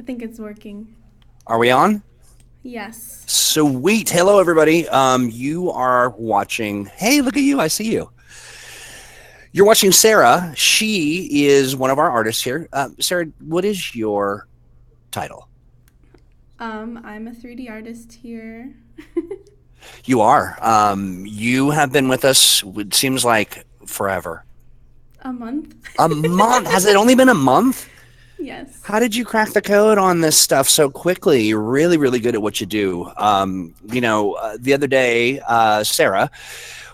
think it's working. Are we on? Yes. Sweet. Hello, everybody. You are watching. Hey, look at you. I see you. You're watching Sarah. She is one of our artists here. Sarah, what is your title? I'm a 3D artist here. You are. You have been with us, it seems like forever. A month? A month? Has it only been a month? Yes. How did you crack the code on this stuff so quickly? You're really, really good at what you do. The other day, Sarah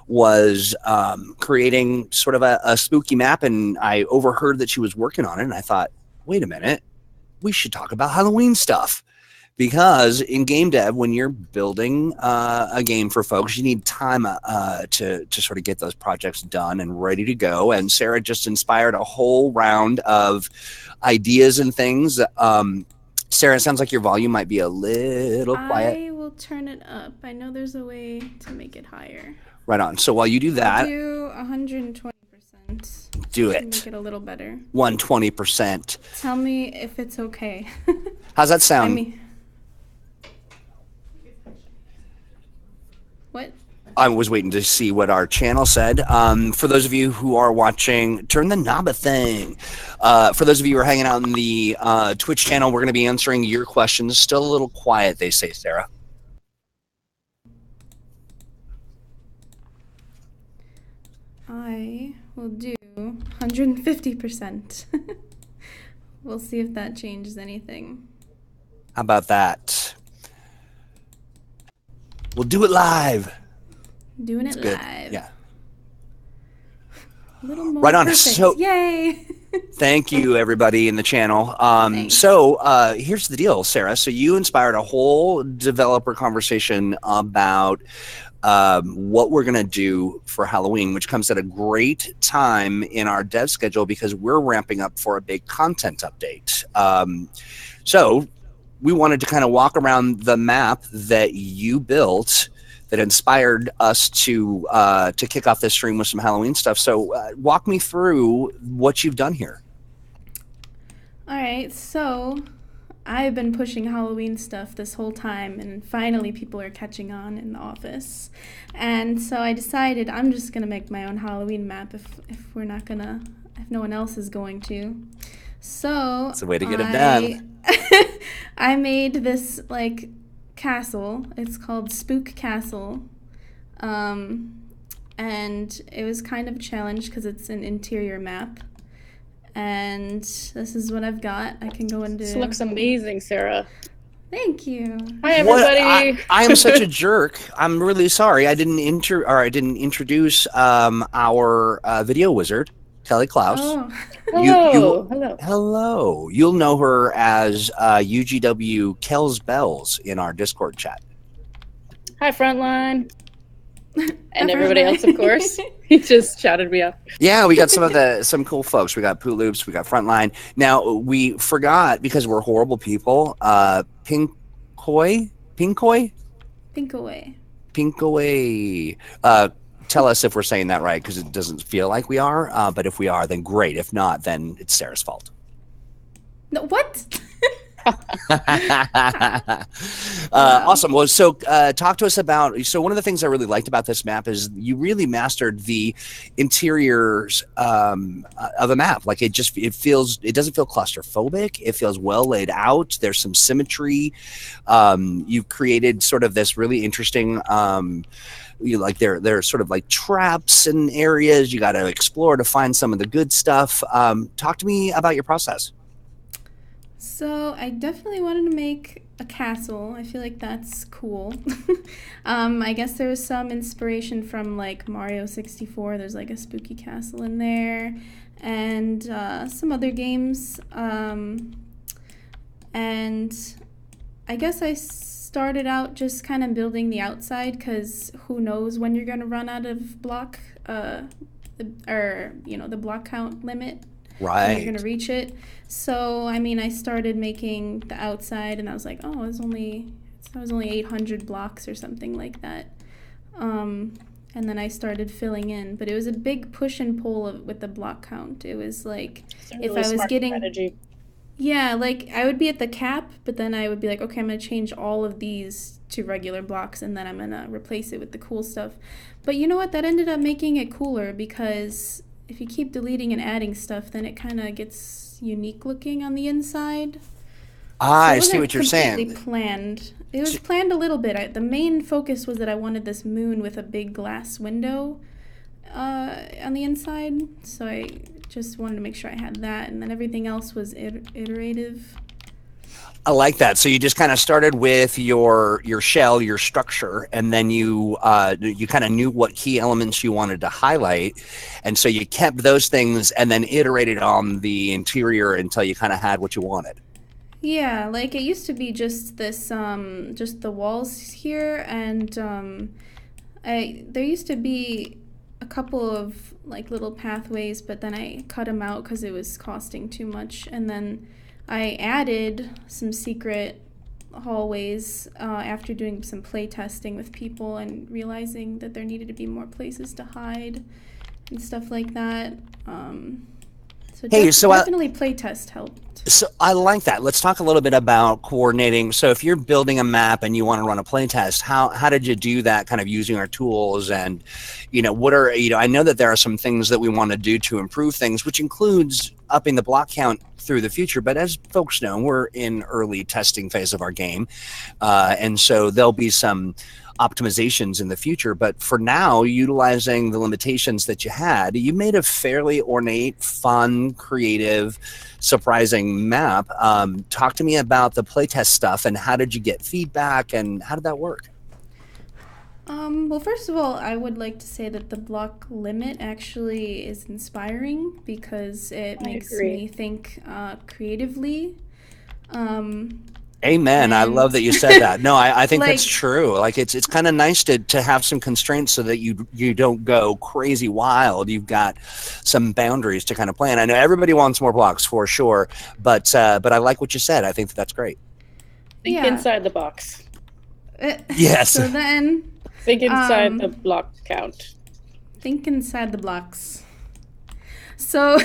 was creating sort of a spooky map, and I overheard that she was working on it, and I thought, wait a minute, we should talk about Halloween stuff. Because in game dev, when you're building a game for folks, you need time to sort of get those projects done and ready to go. And Sarah just inspired a whole round of ideas and things. Sarah, it sounds like your volume might be a little quiet. I will turn it up. I know there's a way to make it higher. Right on. So while you do that, I'll do 120%. Do to it. make it a little better. 120%. Tell me if it's okay. How's that sound? What? I was waiting to see what our channel said. For those of you who are watching, turn the knob a thing. For those of you who are hanging out in the Twitch channel, we're going to be answering your questions. Still a little quiet, they say, Sarah. I will do 150%. We'll see if that changes anything. How about that? We'll do it live. Doing it good. live. Yeah. A little more right on. perfect. So, yay! Thank you, everybody in the channel. Here's the deal, Sarah. So you inspired a whole developer conversation about what we're going to do for Halloween, which comes at a great time in our dev schedule because we're ramping up for a big content update. So we wanted to kind of walk around the map that you built that inspired us to kick off this stream with some Halloween stuff. So walk me through what you've done here. All right, so I've been pushing Halloween stuff this whole time, and finally people are catching on in the office. And so I decided I'm just going to make my own Halloween map if no one else is going to. So it's a way to get it done. I made this like castle. It's called Spook Castle. And it was kind of a challenge because it's an interior map. And this is what I've got. I can go into. This looks amazing, Sarah. Thank you. Hi, everybody. I am such a jerk. I'm really sorry. I didn't introduce our video wizard, Kelly Klaus. Oh. Hello. You'll know her as UGW Kells Bells in our Discord chat. Hi, Frontline. And everybody else, of course. He just shouted me out. Yeah, we got some cool folks. We got Poo Loops, we got Frontline. Now we forgot because we're horrible people. Pinkoi. Tell us if we're saying that right because it doesn't feel like we are. But if we are, then great. If not, then it's Sarah's fault. No, what? Awesome. Well, so talk to us about. So one of the things I really liked about this map is you really mastered the interiors of a map. Like it doesn't feel claustrophobic. It feels well laid out. There's some symmetry. You've created sort of this really interesting. They're sort of like traps and areas you got to explore to find some of the good stuff. Talk to me about your process. So I definitely wanted to make a castle. I feel like that's cool. I guess there was some inspiration from like Mario 64. There's like a spooky castle in there, and some other games. And I guess I started out just kind of building the outside because who knows when you're gonna run out of block, the block count limit. Right. And you're going to reach it. So, I mean, I started making the outside, and I was like, oh, it was only 800 blocks or something like that. And then I started filling in. But it was a big push and pull with the block count. It was like, if I was getting... Strategy. Yeah, like I would be at the cap, but then I would be like, okay, I'm gonna change all of these to regular blocks, and then I'm gonna replace it with the cool stuff. But you know what? That ended up making it cooler because if you keep deleting and adding stuff, then it kind of gets unique looking on the inside. Ah, So it I see wasn't what you're completely saying. planned. It was planned a little bit. The main focus was that I wanted this moon with a big glass window on the inside. So I just wanted to make sure I had that, and then everything else was iterative. I like that. So you just kind of started with your shell, your structure, and then you kind of knew what key elements you wanted to highlight, and so you kept those things and then iterated on the interior until you kind of had what you wanted. Yeah, like it used to be just this, just the walls here, and there used to be a couple of like little pathways, but then I cut them out because it was costing too much, and then I added some secret hallways after doing some play testing with people and realizing that there needed to be more places to hide and stuff like that. So Hey, so definitely play test helped. So I like that. Let's talk a little bit about coordinating. So if you're building a map and you want to run a play test, how did you do that kind of using our tools? And, what are, I know that there are some things that we want to do to improve things, which includes upping the block count through the future. But as folks know, we're in early testing phase of our game. And so there'll be some optimizations in the future, but for now, utilizing the limitations that you had, you made a fairly ornate, fun, creative, surprising map. Talk to me about the playtest stuff and how did you get feedback and how did that work? Well, first of all, I would like to say that the block limit actually is inspiring because it makes me think creatively. Amen. I love that you said that. No, I think like, that's true. Like it's kind of nice to have some constraints so that you don't go crazy wild. You've got some boundaries to kind of plan. I know everybody wants more blocks for sure, but I like what you said. I think that's great. Think inside the box. Yes. So then think inside the block count. Think inside the blocks. So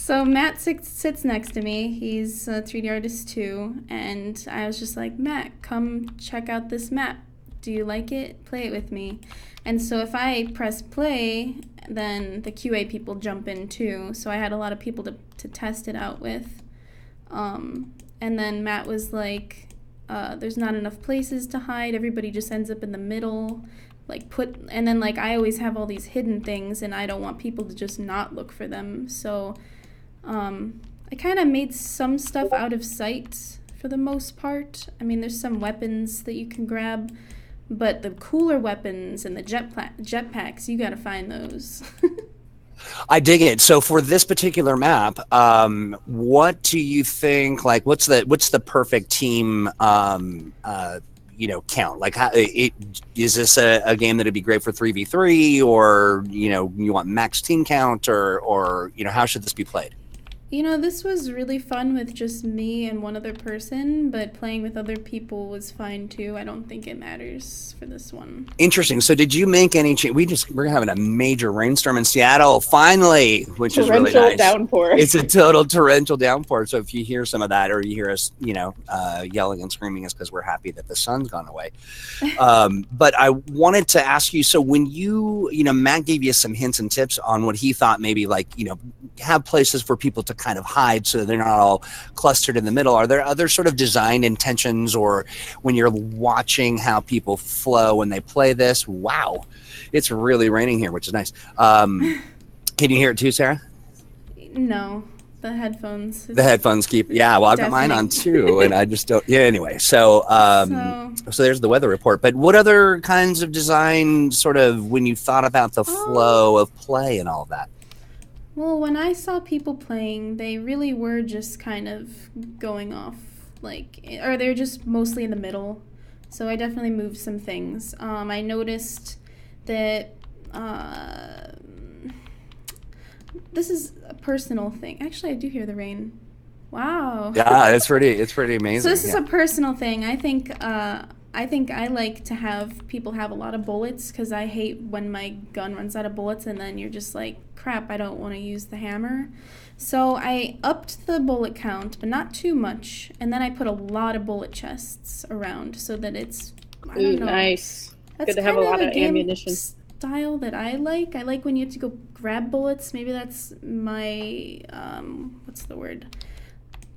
So Matt sits next to me. He's a 3D artist too, and I was just like, Matt, come check out this map. Do you like it? Play it with me. And so if I press play, then the QA people jump in too. So I had a lot of people to test it out with. And then Matt was like, there's not enough places to hide. Everybody just ends up in the middle. And then I always have all these hidden things, and I don't want people to just not look for them. So I kind of made some stuff out of sight for the most part. I mean, there's some weapons that you can grab, but the cooler weapons and the jetpacks, you got to find those. I dig it. So for this particular map, what do you think? Like, what's the perfect team? Count. Like, is this a game that'd be great for 3v3, or you want max team count, or how should this be played? This was really fun with just me and one other person, but playing with other people was fine too. I don't think it matters for this one. Interesting. So did you make any change? We're having a major rainstorm in Seattle, finally, which is really nice. Torrential downpour. It's a total torrential downpour. So if you hear some of that, or you hear us, yelling and screaming, it's because we're happy that the sun's gone away. But I wanted to ask you, so when Matt gave you some hints and tips on what he thought maybe have places for people to kind of hide so they're not all clustered in the middle. Are there other sort of design intentions, or when you're watching how people flow when they play this? Wow, it's really raining here, which is nice. Can you hear it too, Sarah? No, the headphones. The headphones keep. Yeah, well, I've got mine on too, and I just don't. Yeah, anyway. So there's the weather report. But what other kinds of design, sort of, when you thought about the flow of play and all of that? Well, when I saw people playing, they really were just kind of going off, or they're just mostly in the middle. So I definitely moved some things. I noticed that this is a personal thing. Actually, I do hear the rain. Wow. Yeah, it's pretty amazing. So this is a personal thing. I think I think I like to have people have a lot of bullets because I hate when my gun runs out of bullets and then you're just like, crap, I don't want to use the hammer. So I upped the bullet count, but not too much, and then I put a lot of bullet chests around so that it's, I don't know. Nice. That's Good to have a kind lot of game ammunition. Style that I like. I like when you have to go grab bullets. Maybe that's my, what's the word?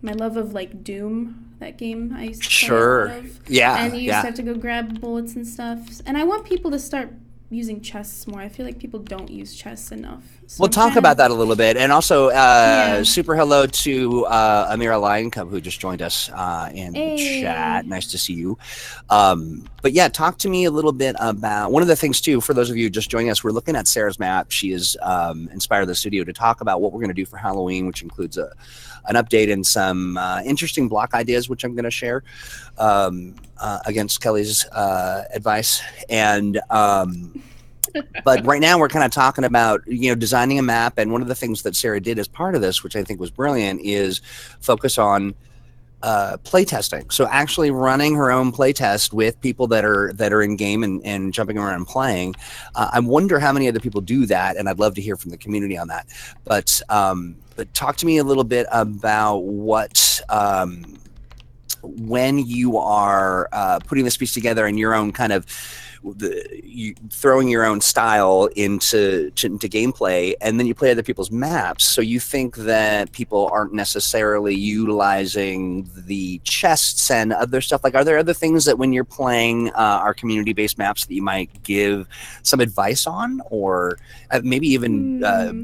My love of like Doom, that game I used to play a lot of. Yeah. And you used to have to go grab bullets and stuff. And I want people to start using chests more. I feel like people don't use chests enough. So We'll talk about that a little bit. And also, super hello to Amira Lion Cub, who just joined us in the chat. Nice to see you. But yeah, talk to me a little bit about one of the things, too, for those of you just joining us, we're looking at Sarah's map. She has inspired the studio to talk about what we're going to do for Halloween, which includes an update and some interesting block ideas, which I'm going to share against Kelly's advice. And but right now we're kind of talking about, designing a map. And one of the things that Sarah did as part of this, which I think was brilliant, is focus on play testing. So actually running her own play test with people that are in game and jumping around and playing. I wonder how many other people do that, and I'd love to hear from the community on that. But talk to me a little bit about what when you are putting this piece together in your own kind of throwing your own style into gameplay, and then you play other people's maps. So you think that people aren't necessarily utilizing the chests and other stuff. Like, are there other things that when you're playing our community-based maps that you might give some advice on, or maybe even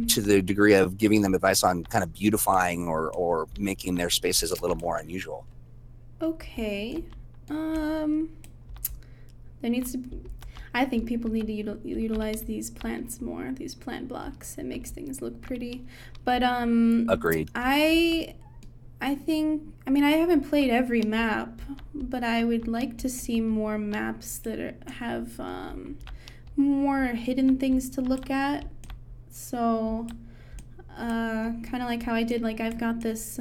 to the degree of giving them advice on kind of beautifying or making their spaces a little more unusual? Okay. I think people need to utilize these plants more, these plant blocks. It makes things look pretty. But Agreed. I haven't played every map, but I would like to see more maps that have more hidden things to look at. So kind of like how I did, like I've got this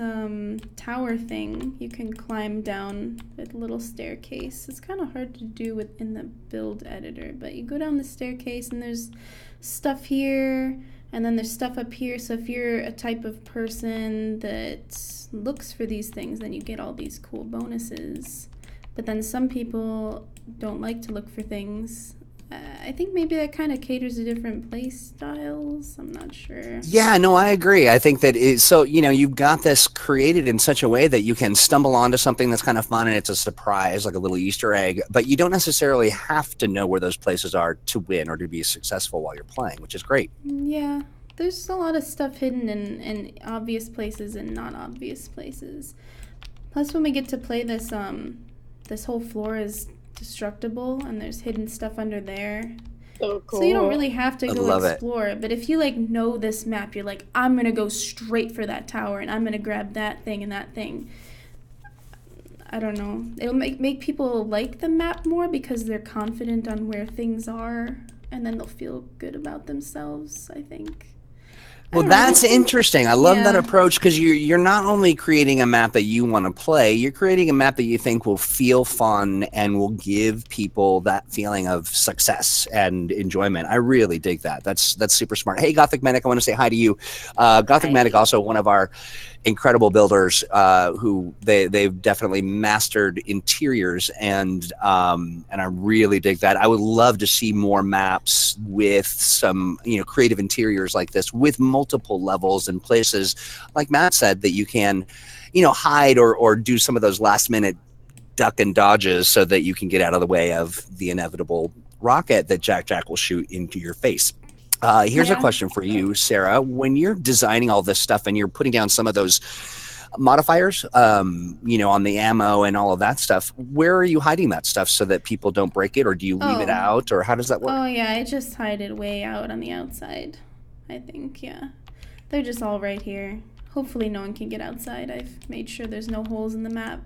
tower thing you can climb down with a little staircase. It's kind of hard to do within the build editor, but you go down the staircase and there's stuff here and then there's stuff up here. So if you're a type of person that looks for these things, then you get all these cool bonuses. But then some people don't like to look for things. I think maybe that kind of caters to different play styles. I'm not sure. Yeah, no, I agree. I think that you've got this created in such a way that you can stumble onto something that's kind of fun and it's a surprise, like a little Easter egg, but you don't necessarily have to know where those places are to win or to be successful while you're playing, which is great. Yeah, there's a lot of stuff hidden in obvious places and not obvious places. Plus, when we get to play this, this whole floor is destructible and there's hidden stuff under there. So cool. So you don't really have to go explore it. But if you know this map, you're like, I'm gonna go straight for that tower and I'm gonna grab that thing and that thing. I don't know. It'll make people like the map more because they're confident on where things are, and then they'll feel good about themselves, I think. Well, that's interesting. I love that approach because you're not only creating a map that you want to play, you're creating a map that you think will feel fun and will give people that feeling of success and enjoyment. I really dig that. That's super smart. Hey, Gothic Medic, I want to say hi to you. Gothic Medic, also one of our incredible builders who they've definitely mastered interiors, and I really dig that. I would love to see more maps with some creative interiors like this, with multiple levels and places, like Matt said, that you can hide or do some of those last minute duck and dodges so that you can get out of the way of the inevitable rocket that Jack will shoot into your face. Here's a question for you, Sarah. When you're designing all this stuff and you're putting down some of those modifiers, on the ammo and all of that stuff, where are you hiding that stuff so that people don't break it, or do you leave it out, or how does that work? Oh, yeah, I just hide it way out on the outside, I think, yeah. They're just all right here. Hopefully no one can get outside. I've made sure there's no holes in the map.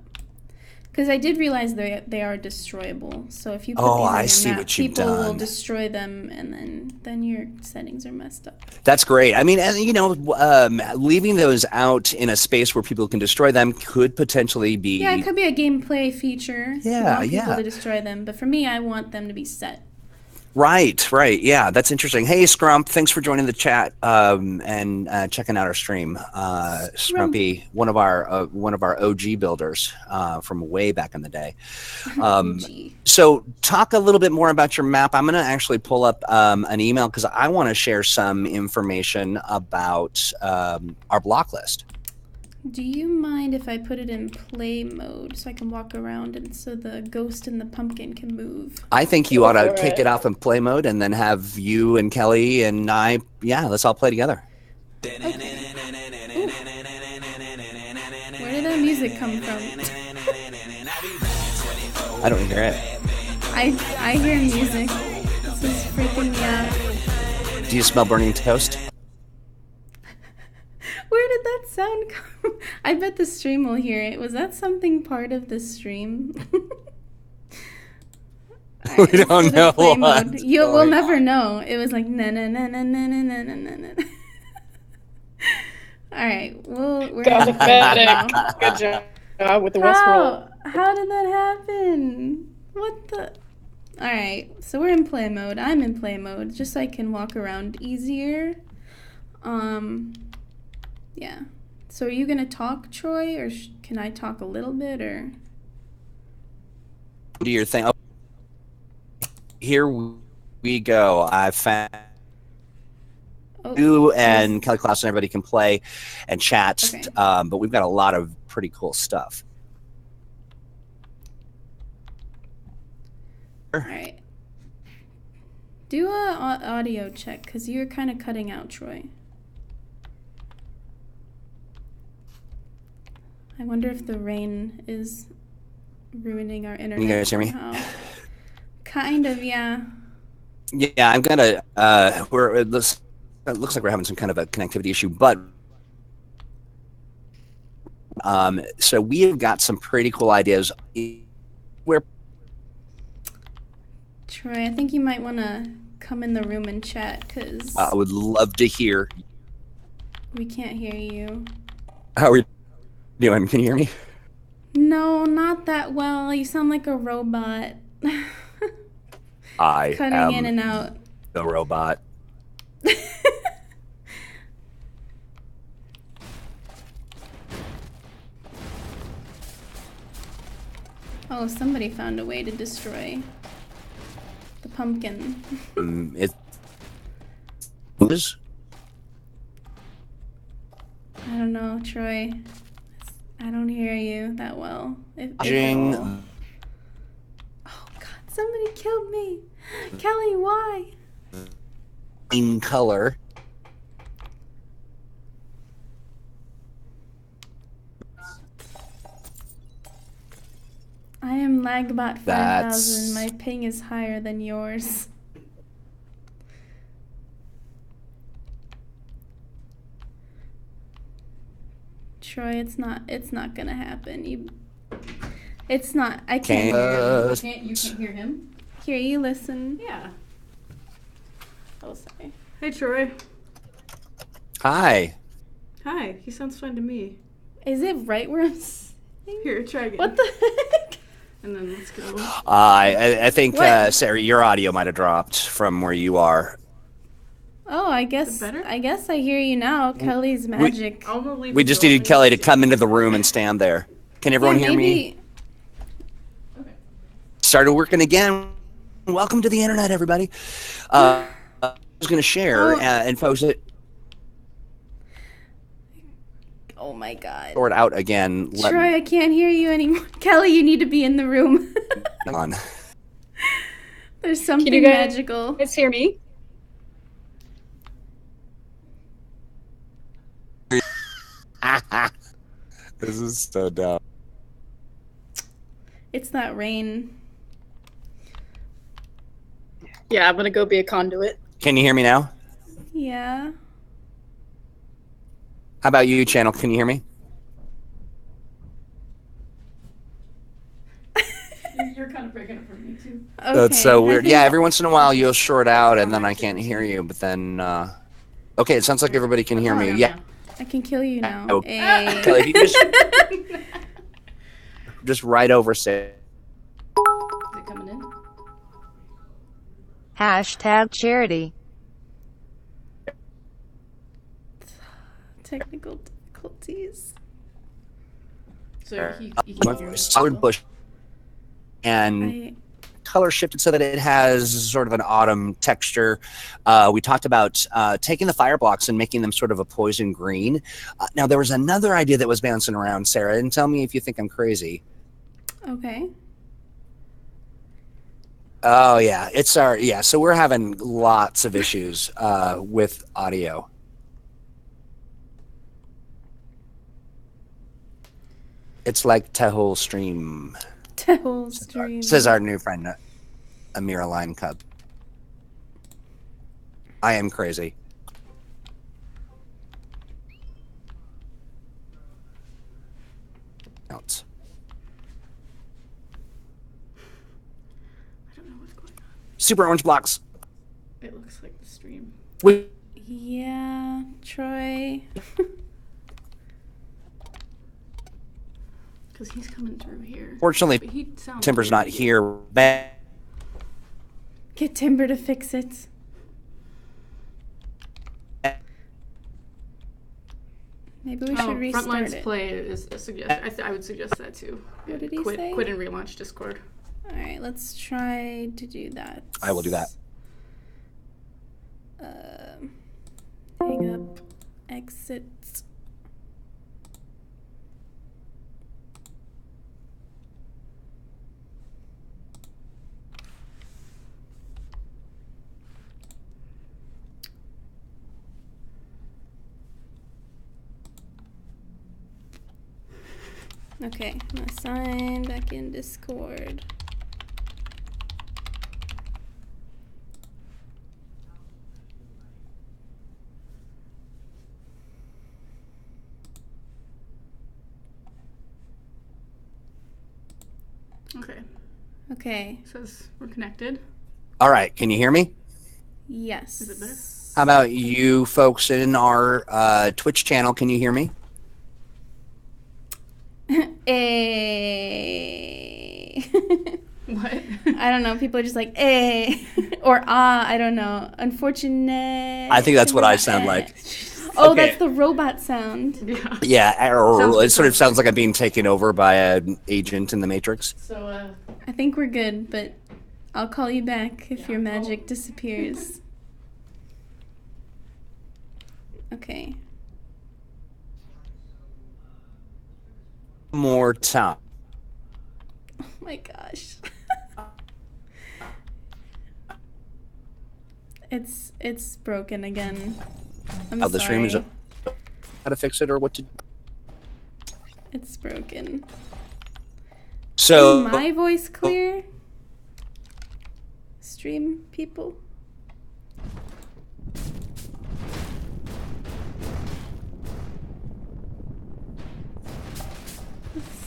Because I did realize they are destroyable. So if you put Oh, these on I your see map, what you've people will done. destroy them, and then your settings are messed up. That's great. I mean, and, you know, leaving those out in a space where people can destroy them could potentially be. Yeah, it could be a gameplay feature. Yeah, you want people yeah. to destroy them, but for me, I want them to be set. Right. Yeah, that's interesting. Hey, Scrump, thanks for joining the chat and checking out our stream. Scrumpy, one of our OG builders from way back in the day. So talk a little bit more about your map. I'm going to actually pull up an email because I want to share some information about our block list. Do you mind if I put it in play mode so I can walk around and so the ghost and the pumpkin can move? I think you ought to kick it off in play mode and then have you and Kelly and let's all play together. Okay. Where did that music come from? I don't hear it. I hear music. This is freaking me out. Do you smell burning toast? Where did that sound come? I bet the stream will hear it. Was that something part of the stream? Right, we don't know what. We'll never know. It was like na na na na na na na na na. All right, we're Good job with the Westworld. How did that happen? What the? All right, so we're in play mode. I'm in play mode, just so I can walk around easier. Yeah. So are you gonna talk, Troy, or can I talk a little bit, or? Do your thing. Oh, here we go. I found you and Kelly Klaus and everybody can play and chat, okay. But we've got a lot of pretty cool stuff. All right. Do a audio check, because you're kind of cutting out, Troy. I wonder if the rain is ruining our internet. Can you guys hear me? Somehow. Kind of, yeah. Yeah, I'm gonna. It looks like we're having some kind of a connectivity issue, but so we have got some pretty cool ideas. Where Troy, I think you might want to come in the room and chat, because I would love to hear. We can't hear you. How are you doing? Can you hear me? No, not that well. You sound like a robot. I Cutting am in and out. the robot. Oh, somebody found a way to destroy the pumpkin. It is. I don't know, Troy. I don't hear you that well. Jing. Oh God! Somebody killed me. Kelly, why? In color. I am Lagbot 5000. My ping is higher than yours. Troy, it's not gonna happen. It's not. I can't hear him. You can't hear him? Here, you listen. Yeah. Oh, sorry. Hey, Troy. Hi. Hi. He sounds fine to me. Is it right where I'm sitting? Here, try again. What the heck? And then let's go. I think Sarah, your audio might have dropped from where you are. Oh, I guess I hear you now. Kelly's magic. We just needed Kelly to come into the room and stand there. Can everyone hear me? Okay. Started working again. Welcome to the internet, everybody. I was going to share and post it. Oh my God. Or it out again. Troy, I can't hear you anymore. Kelly, you need to be in the room. Hang on. There's something Can you guys magical. hear me? This is so dumb. It's that rain. Yeah, I'm gonna go be a conduit. Can you hear me now? Yeah. How about you, Channel? Can you hear me? That's so weird. Yeah, every once in a while you'll short out and then I can't hear you, but then okay, it sounds like everybody can hear me. Yeah. I can kill you now. Oh. Hey. Kelly, if you just right over say. Is it coming in? Hashtag charity. Technical difficulties. So he can hear me. Solid bush and color shifted so that it has sort of an autumn texture. We talked about taking the fire blocks and making them sort of a poison green. Now there was another idea that was bouncing around, Sarah, and tell me if you think I'm crazy. Okay. Oh yeah, so we're having lots of issues with audio. It's like Tehol Stream. Tehol Stream. Says our new friend, Amira Line Cub. I am crazy. Else. I don't know what's going on. Super orange blocks. It looks like the stream. Yeah, Troy. Because he's coming through here. Fortunately, But he sounds Timber's weird. not here. Get Timber to fix it. Maybe we should restart Frontline's it. play is a suggestion. I would suggest that too. What did he quit, say? Quit and relaunch Discord. Alright, let's try to do that. I will do that. Hang up. Exit. Okay, I'm gonna sign back in Discord. Okay. Okay, It says we're connected. All right, can you hear me? yes. Is it better? How about you folks in our Twitch channel? Can you hear me? What? I don't know. People are just like, or I don't know. Unfortunate. I think that's what I sound like. Oh, Okay. that's the robot sound. Yeah. Yeah, it sort of sounds like I'm being taken over by an agent in the Matrix. So, I think we're good, but I'll call you back if your magic disappears. Okay. More time. Oh my gosh. It's broken again. I'm Oh, the stream is sorry. how to fix it or what to. It's broken. So Is my voice clear? Stream people?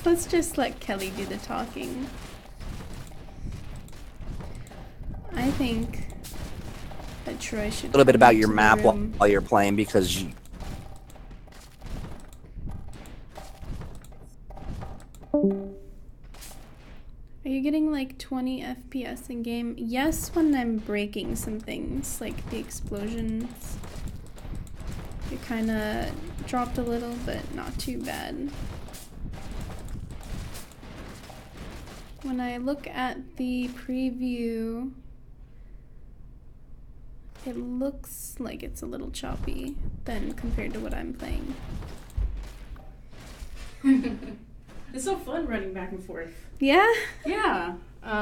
Let's just let Kelly do the talking. I think that Troy should. a little bit come about your into the map room. while you're playing because you, Are you getting like 20 FPS in game? Yes, when I'm breaking some things, like the explosions. It kind of dropped a little, but not too bad. When I look at the preview, it looks like it's a little choppy than compared to what I'm playing. it's so fun running back and forth. Yeah? Yeah.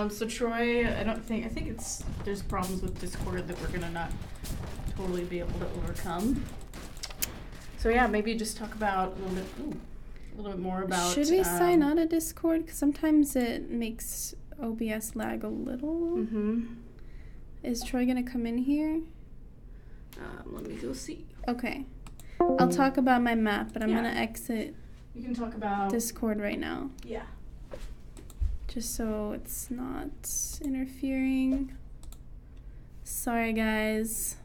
So Troy, I think there's problems with Discord that we're gonna not totally be able to overcome. So yeah, maybe just talk about a little bit more about. Should we sign out of Discord? Because sometimes it makes OBS lag a little. Mm-hmm. Is Troy gonna come in here? Let me go see. Okay. I'll talk about my map, but I'm Yeah. gonna exit You can talk about. Discord right now. Yeah. just so it's not interfering. Sorry, guys.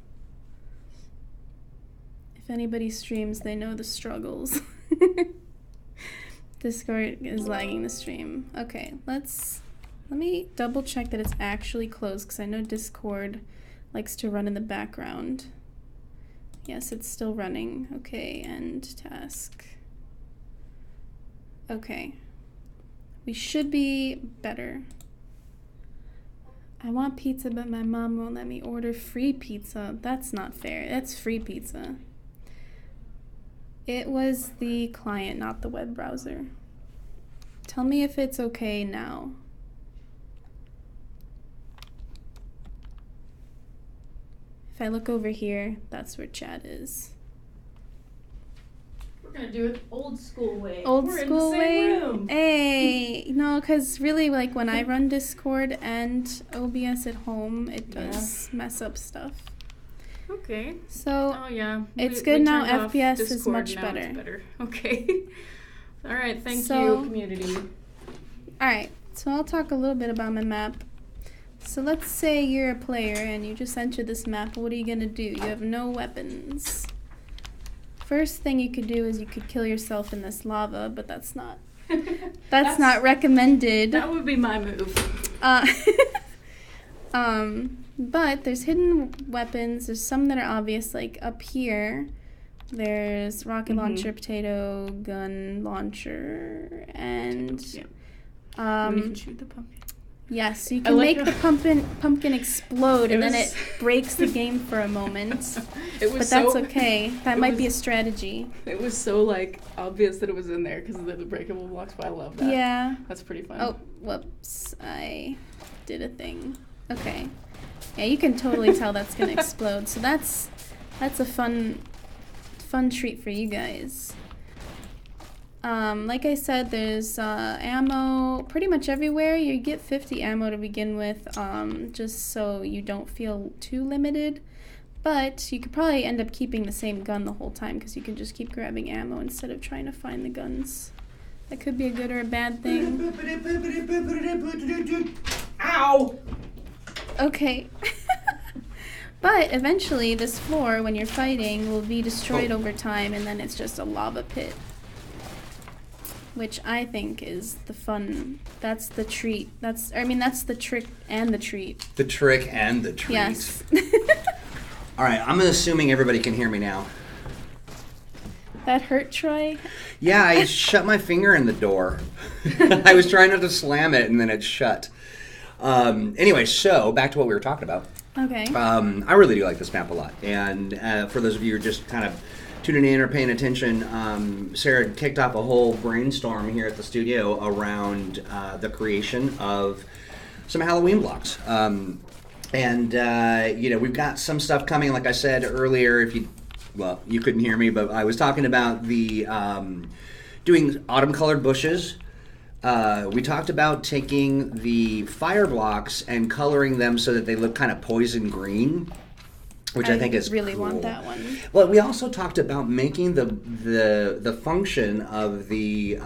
If anybody streams, they know the struggles. Discord is lagging the stream. Okay, let me double check that it's actually closed, because I know Discord likes to run in the background. Yes, it's still running. Okay, end task. Okay. We should be better. I want pizza, but my mom won't let me order free pizza. That's not fair. That's free pizza. It was the client, not the web browser. Tell me if it's okay now. If I look over here, that's where chat is. We're gonna do it old school way. Old We're school in the same way? room. Hey, no, because really, like, when I run Discord and OBS at home, it does mess up stuff. Okay. So, Oh yeah. it's We good now. turned off FPS is Discord, much now better. It's better. Okay. All right. Thank So- you, community. alright, so I'll talk a little bit about my map. So let's say you're a player and you just enter this map. What are you gonna do? You have no weapons. First thing you could do is you could kill yourself in this lava, but that's not not recommended. That would be my move. But there's hidden weapons. There's some that are obvious, like up here. There's rocket launcher, potato, gun launcher, and Yeah. You um, can shoot the pumpkin. yes, so you I can like make how- the pumpkin explode, and then was- it breaks the game for a moment. It was But that's so, okay. That it might was- be a strategy. It was so like obvious that it was in there because of the breakable blocks, but I love that. Yeah. That's pretty fun. Oh, whoops. I did a thing. Okay. Yeah, you can totally tell that's going to explode. So that's a fun treat for you guys. Like I said, there's ammo pretty much everywhere. You get 50 ammo to begin with, just so you don't feel too limited. But you could probably end up keeping the same gun the whole time, because you can just keep grabbing ammo instead of trying to find the guns. That could be a good or a bad thing. Ow! Okay. But eventually this floor, when you're fighting, will be destroyed over time, and then it's just a lava pit. Which I think is the fun. That's the treat. That's the trick and the treat. The trick and the treat. Yes. All right, I'm assuming everybody can hear me now. That hurt, Troy? Yeah, I shut my finger in the door. I was trying not to slam it, and then it shut. Anyway, so back to what we were talking about. Okay. I really do like this map a lot. And for those of you who are just kind of tuning in or paying attention, Sarah kicked off a whole brainstorm here at the studio around the creation of some Halloween blocks. We've got some stuff coming, like I said earlier, you couldn't hear me, but I was talking about the doing autumn-colored bushes. We talked about taking the fire blocks and coloring them so that they look kind of poison green, which I think is really cool. want that one. Well, we also talked about making the function of the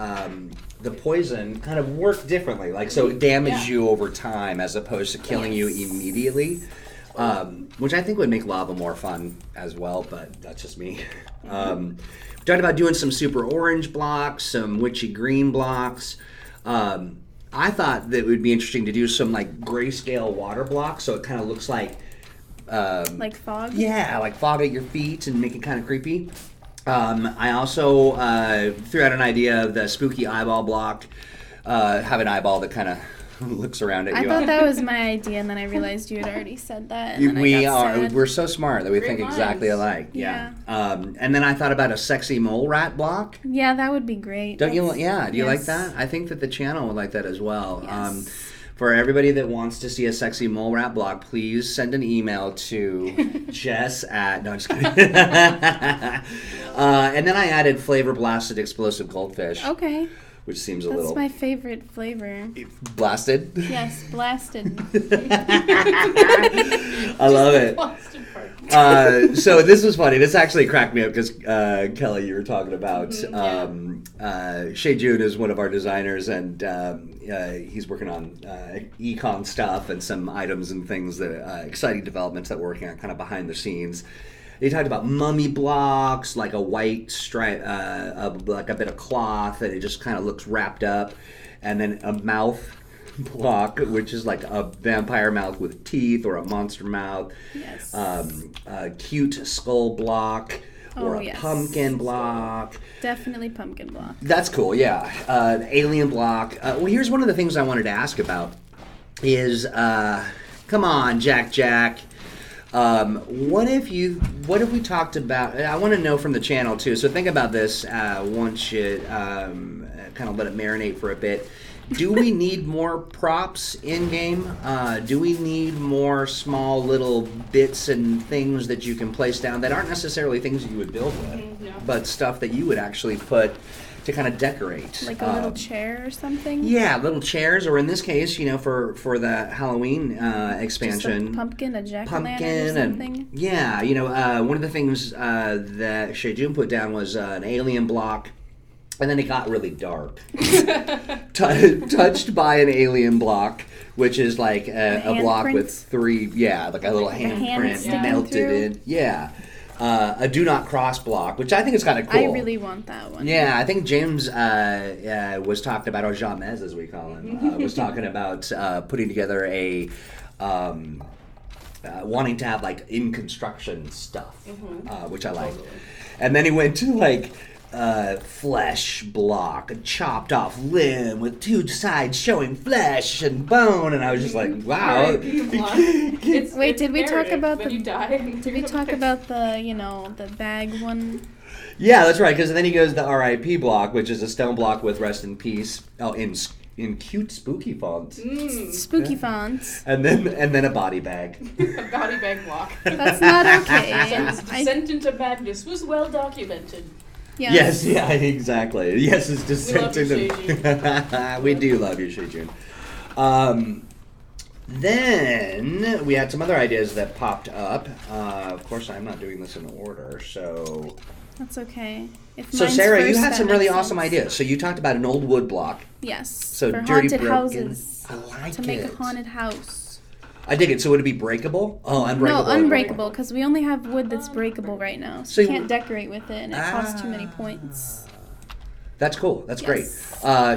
poison kind of work differently, like so it damages you over time as opposed to killing you immediately, which I think would make lava more fun as well, but that's just me. We talked about doing some super orange blocks, some witchy green blocks. I thought that it would be interesting to do some like grayscale water blocks, so it kind of looks like fog? Yeah, like fog at your feet and make it kind of creepy. I also threw out an idea of the spooky eyeball block. Have an eyeball that kind of looks around at I you. thought that was my idea, and then I realized you had already said that. And then I got sad. We're so smart that we Great think exactly minds. alike. Yeah. And then I thought about a sexy mole rat block. Yeah, that would be great. Don't you? That's- Do you like yes. that? I think that the channel would like that as well. Yes. For everybody that wants to see a sexy mole rat block, please send an email to Jess at... No, I'm just kidding. And then I added flavor blasted explosive goldfish, Okay. which seems a That's little... my favorite flavor. Blasted? Yes, blasted. I love it. Boston Park. So this was funny. This actually cracked me up because Kelly, you were talking about Shay June is one of our designers, and he's working on econ stuff and some items and things that exciting developments that we're working on, kind of behind the scenes. He talked about mummy blocks, like a white stripe, like a bit of cloth, and it just kind of looks wrapped up, and then a mouth block, which is like a vampire mouth with teeth or a monster mouth. Yes. A cute skull block or a pumpkin block. Definitely pumpkin block. That's cool, yeah. An alien block. Well, here's one of the things I wanted to ask about is, come on, Jack. What if we talked about, I want to know from the channel too, so think about this once you kind of let it marinate for a bit. Do we need more props in-game? Do we need more small little bits and things that you can place down that aren't necessarily things that you would build with, but stuff that you would actually put to kind of decorate? Like a little chair or something? Yeah, little chairs, or in this case, for the Halloween expansion. Just a pumpkin, a jack-o'-lantern or something? Yeah, one of the things that Shay June put down was an alien block. And then it got really dark. Touched by an alien block, which is like a block with three, like a little handprint melted in. Yeah. A do not cross block, which I think is kind of cool. I really want that one. Yeah, I think James was talking about, or Jamez as we call him, was talking about putting together a, wanting to have like in construction stuff, which I like. Totally. And then he went to like, flesh block, a chopped off limb with two sides showing flesh and bone, and I was just like, wow. Wait, did we talk about the? You die. Did we talk about the bag one? Yeah, that's right. Because then he goes the R.I.P. block, which is a stone block with rest in peace. Oh, in cute spooky fonts. Spooky fonts. And then a body bag. A body bag block. That's not okay. His descent into madness was well documented. Yes, yeah, exactly. Yes, his descent into... We do love you, Shay June. Then we had some other ideas that popped up. Of course, I'm not doing this in order, so... That's okay. So, Sarah, you had some really awesome ideas. So you talked about an old wood block. Yes, so for dirty haunted broken. Houses. I like to make a haunted house. I dig it. So would it be breakable? Oh, unbreakable. No, unbreakable, because we only have wood that's breakable right now. So you can't decorate with it, and it costs too many points. That's cool. That's great.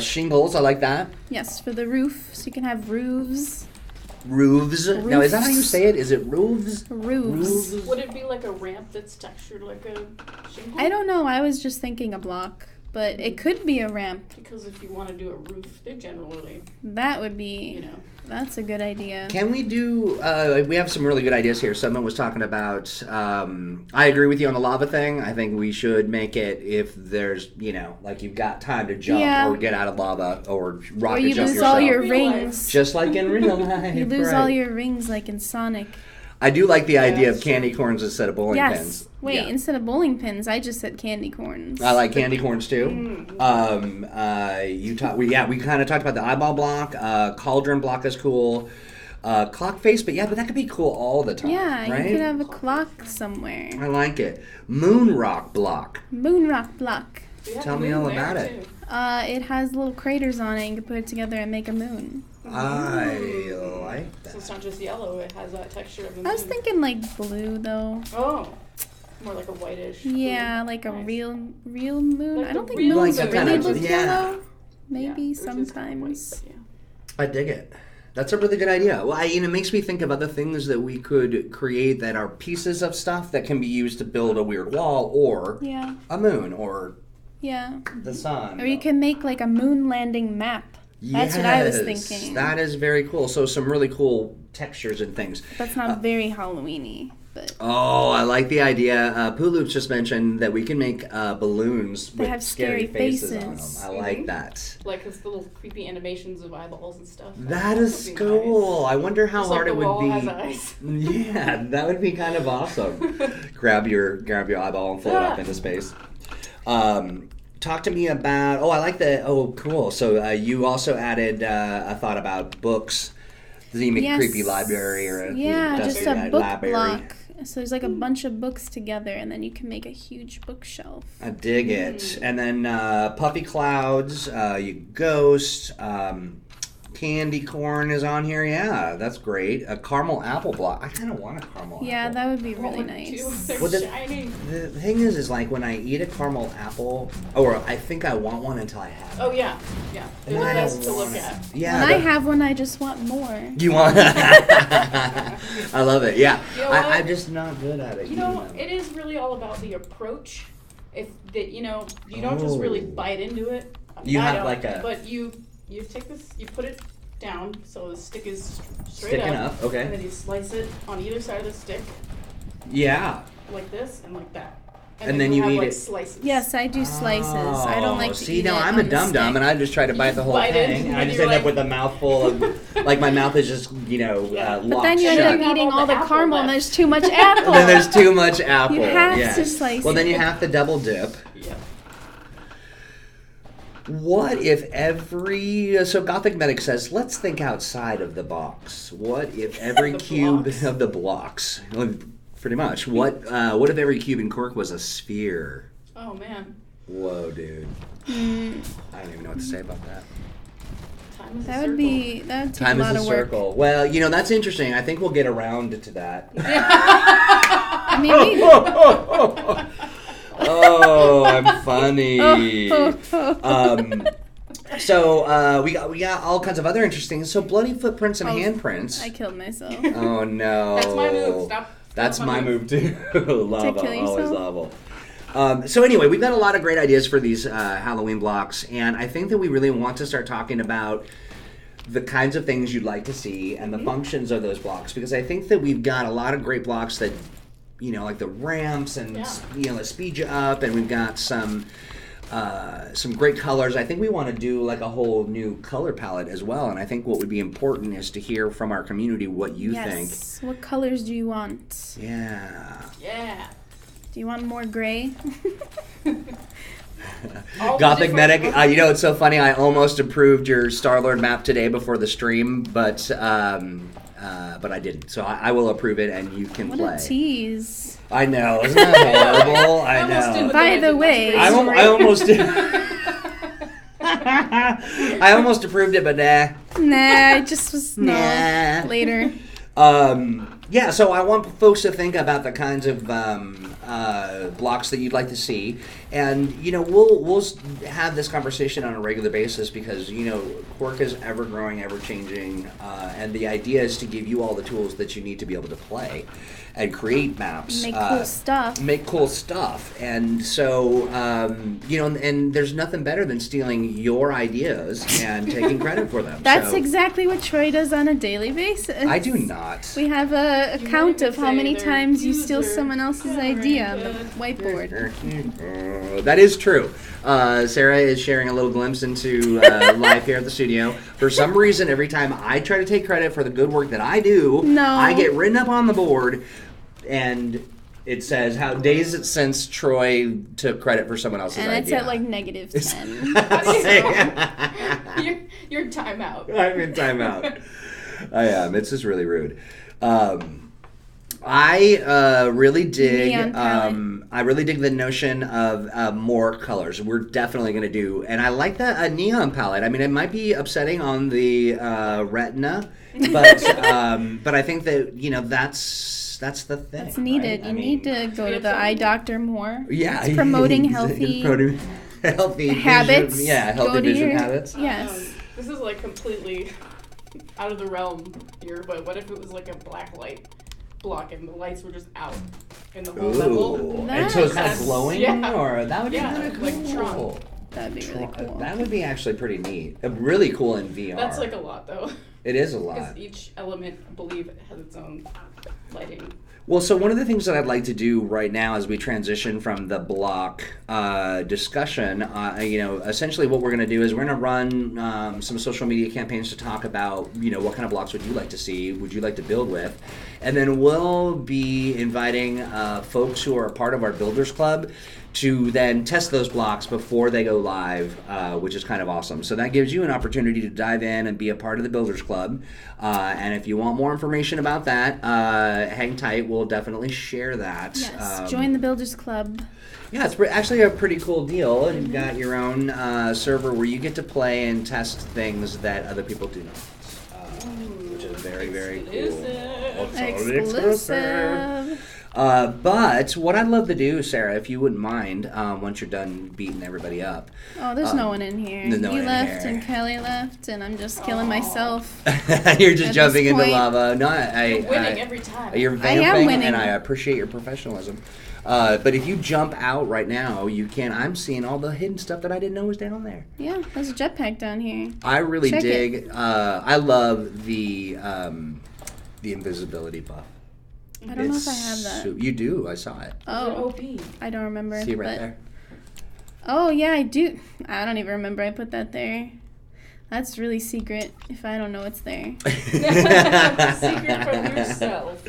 Shingles, I like that. Yes, for the roof, so you can have roofs. Roofs. Now, is that how you say it? Is it roofs? Roofs. Would it be like a ramp that's textured like a shingle? I don't know. I was just thinking a block. But it could be a ramp. Because if you want to do a roof, they generally... That would be... That's a good idea. Can we do... we have some really good ideas here. Someone was talking about... I agree with you on the lava thing. I think we should make it if there's, like you've got time to jump or get out of lava or rocket jump yourself. Or you lose all your rings. Just like in real life. You lose all your rings like in Sonic. I do like the idea of candy corns instead of bowling pins. Wait, instead of bowling pins, I just said candy corns. I like candy corns too. We kind of talked about the eyeball block. Cauldron block is cool. Clock face, but that could be cool all the time. Yeah, right? You could have a clock somewhere. I like it. Moon rock block. Moon rock block. Tell me all about it. It has little craters on it. You can put it together and make a moon. I like that. So it's not just yellow, it has that texture of the moon. I was thinking like blue though. Oh. More like a whitish. Yeah, blue. Like a real moon. Like I don't think moons really look yellow. Maybe sometimes. White, I dig it. That's a really good idea. Well, it makes me think of other things that we could create that are pieces of stuff that can be used to build a weird wall or a moon or the sun. Or you can make like a moon landing map. That's what I was thinking. That is very cool. So some really cool textures and things. That's not very Halloween-y. But oh, I like the idea. Poohloop's just mentioned that we can make balloons with scary faces on them. I like that. Like his little creepy animations of eyeballs and stuff. That is cool. Nice. I wonder how hard it would be. Has eyes. Yeah, that would be kind of awesome. grab your eyeball and float up into space. Talk to me about. Oh, I like the. Oh, cool. So you also added a thought about books. Does he make a creepy library or just a book library? block So there's like a bunch of books together, and then you can make a huge bookshelf. I dig it. And then puffy clouds, you ghost, candy corn is on here. Yeah, that's great. A caramel apple block. I kind of want a caramel apple. Yeah, that would be I really want nice. to. They're Well, shiny. The thing is like when I eat a caramel apple, or I think I want one until I have Oh it. yeah. They're the I don't best to look want at. it. Yeah. When I have one, I just want more. You want? I love it. Yeah. You know what? I'm just not good at it. You know, it is really all about the approach. If that, you don't just really bite into it. You I have don't, like a- But you take this, you put it down so the stick is straight Sticking up. up, okay. And then you slice it on either side of the stick, Yeah. like this and like that. And then you have eat like it. Slices. Yes, I do slices. I don't like to See, eat no, it I'm on a the dum-dum, stick. and I just try to bite the whole bite it, thing. And I and just you're end up like- with a mouthful of, like my mouth is just, Yeah. locked But then you shut. end up You have eating all all the the apple caramel, and left. there's too much apple. And then there's too much apple. You have yes. to slice Well, then it. you have to double dip. Yeah. What if so Gothic Medic says, let's think outside of the box. What if every The cube blocks. of the blocks, well, pretty much, what if every cube in QUIRK was a sphere? Oh man. Whoa, dude. I don't even know what to say about that. Time is a That circle. would take Time a is lot a of work. circle. Well, that's interesting. I think we'll get around to that. Maybe. Oh, I'm funny. Oh. So we got all kinds of other interesting. So bloody footprints and handprints. I killed myself. Oh no. That's my move. Stop. That's Stop my move too. Lava, kill always yourself? lava. So anyway, we've got a lot of great ideas for these Halloween blocks, and I think that we really want to start talking about the kinds of things you'd like to see and the functions of those blocks, because I think that we've got a lot of great blocks that, like the ramps and that speed you up, and we've got some great colors. I think we want to do like a whole new color palette as well, and I think what would be important is to hear from our community what you think. Yes. What colors do you want? Yeah. Yeah. Do you want more gray? All the Gothic different- Medic, it's so funny. I almost approved your Star-Lord map today before the stream, but I didn't. So I will approve it, and you can What play. a tease. I know, isn't that horrible? I almost did know. with By the Magic way- Mask I almost did. I almost approved it, but nah. Nah, it just was Nah. later. Yeah, so I want folks to think about the kinds of blocks that you'd like to see, and we'll have this conversation on a regular basis, because QUIRK is ever growing, ever changing, and the idea is to give you all the tools that you need to be able to play and create maps, Make cool stuff. make cool stuff. And so and there's nothing better than stealing your ideas and taking credit for them. That's So, exactly what Troy does on a daily basis. I do not. We have a You count might of even how say many they're times you steal user someone else's idea on the generated. whiteboard. That is true. Sarah is sharing a little glimpse into life here at the studio. For some reason, every time I try to take credit for the good work that I do, No. I get written up on the board, and it says how days it since Troy took credit for someone else's And idea. it's at like -10. Your timeout. I'm in timeout. I am. It's just really rude. I really dig. Neon palette. I really dig the notion of more colors. We're definitely going to do, and I like that neon palette. I mean, it might be upsetting on the retina, but I think that that's the thing. It's needed. right? You need to go to the eye doctor more. Yeah, It's promoting healthy healthy habits. Vision, yeah, Go healthy to vision your- habits. Yes. This is like completely out of the realm here, but what if it was like a black light block and the lights were just out in the whole level? Ooh, and so it's kind of That's- glowing, yeah. or that would be Yeah, kind of like cool. Tron. That'd be really cool. That would be actually pretty neat. Really cool in VR. That's like a lot though, It is a because lot. each element, I believe, has its own lighting. Well, so one of the things that I'd like to do right now as we transition from the block discussion, essentially what we're going to do is we're going to run some social media campaigns to talk about, what kind of blocks would you like to see, would you like to build with, and then we'll be inviting folks who are a part of our Builders Club to then test those blocks before they go live, which is kind of awesome. So that gives you an opportunity to dive in and be a part of the Builders Club. And if you want more information about that, hang tight. We'll definitely share that. Yes, join the Builders Club. Yeah, it's actually a pretty cool deal. And you've got your own server where you get to play and test things that other people do not. Which is very, very cool. Exclusive. But what I'd love to do, Sarah, if you wouldn't mind, once you're done beating everybody up. Oh, there's no one in here. There's no one You in left here. and Kelly left, and I'm just killing myself. You're just At jumping this into point- lava. No, You're winning every time. You're I am vamping, winning. and I appreciate your professionalism. But if you jump out right now, you can. I'm seeing all the hidden stuff that I didn't know was down there. Yeah, there's a jetpack down here. I really Check dig. I love the invisibility buff. I don't know if I have that. You do. I saw it. Oh, OP. I don't remember. See right but- there. Oh, yeah, I do. I don't even remember I put that there. That's really secret if I don't know it's there. Secret from yourself.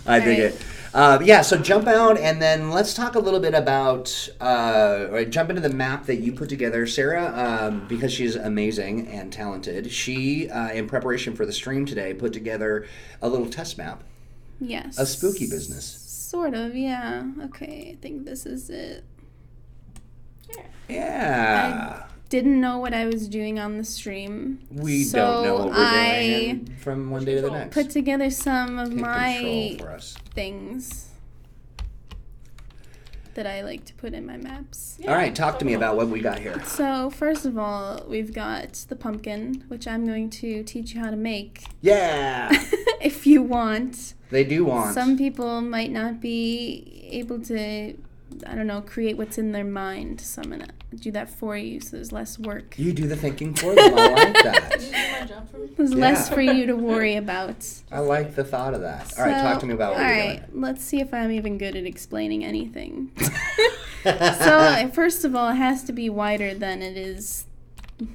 I dig Alright. it. Yeah, so jump out and then let's talk a little bit about, or jump into the map that you put together. Sarah, because she's amazing and talented, she, in preparation for the stream today, put together a little test map. Yes. A spooky business. Sort of, yeah. Okay, I think this is it. Yeah. Didn't know what I was doing on the stream. We so don't know what we're I doing from one day to the next. put together some of Take my control for us. things that I like to put in my maps. All right, talk to me about what we got here. So first of all, we've got the pumpkin, which I'm going to teach you how to make Yeah, if you want. they do want. Some people might not be able to, I don't know, create what's in their mind. So I'm going to do that for you so there's less work. You do the thinking for them. I like that. Did you do my job for me? There's less Yeah. for you to worry about. I like the thought of that. All right, talk to me about what all you're right, let's see if I'm even good at explaining anything. So, first of all, it has to be wider than it is,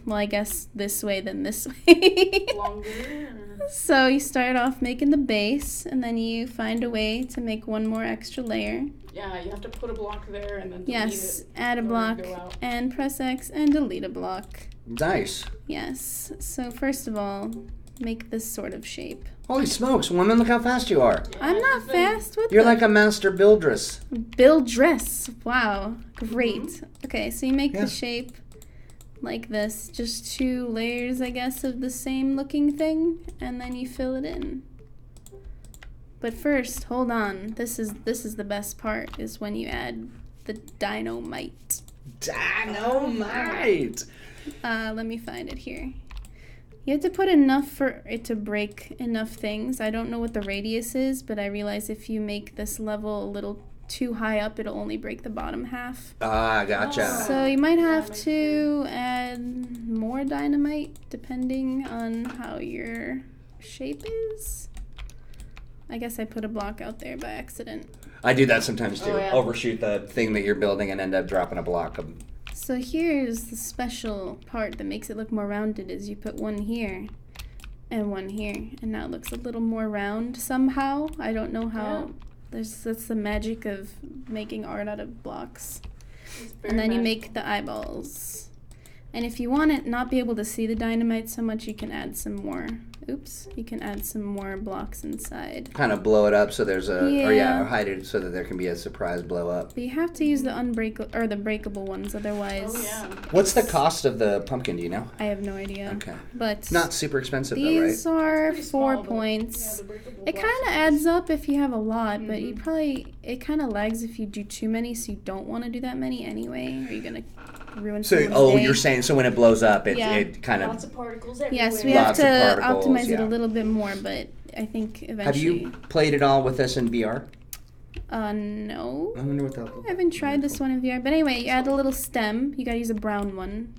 well, I guess this way than this way. Longer. So you start off making the base, and then you find a way to make one more extra layer. Yeah, you have to put a block there and then delete Yes, it. add a or block, go out. and press X, and delete a block. Nice. Yes, so first of all, make this sort of shape. Holy smokes, woman, look how fast you are. I'm not she's been- fast with You're the like a master buildress. build dress. Wow, great. Okay, so you make Yeah. the shape like this, just 2 layers, I guess, of the same looking thing, and then you fill it in. But first, hold on. This is the best part, is when you add the dynamite. Dynamite! Let me find it here. You have to put enough for it to break enough things. I don't know what the radius is, but I realize if you make this level a little too high up, it'll only break the bottom half. Ah, gotcha. So you might have makes to add more dynamite depending on how your shape is. I guess I put a block out there by accident. I do that sometimes too. Oh, yeah. Overshoot the thing that you're building and end up dropping a block of. So here's the special part that makes it look more rounded, is you put one here and one here, and now it looks a little more round somehow. I don't know how. That's the magic of making art out of blocks. It's very And then you magical. make the eyeballs. And if you want to not be able to see the dynamite so much, you can add some more. Oops. You can add some more blocks inside. Kind of blow it up so there's a. Or Yeah. or hide it so that there can be a surprise blow up. But you have to use the unbreakable or the breakable ones, otherwise. Oh, yeah. What's the cost of the pumpkin, do you know? I have no idea. Okay. But Not super expensive though, right? these are Pretty 4 small, but, points. yeah, the breakable It blocks kind of are adds just- up if you have a lot, but you probably, it kind of lags if you do too many, so you don't want to do that many anyway. Are you going to ruin So, someone's day? you're saying so when it blows up, it, Yeah. it kind Lots of. of particles everywhere. Yes, we have Lots to of particles, optimize it yeah. a little bit more, but I think eventually. Have you played it all with this in VR? No. I wonder what that. I haven't tried this one in VR, but anyway, you add a little stem. You gotta use a brown one,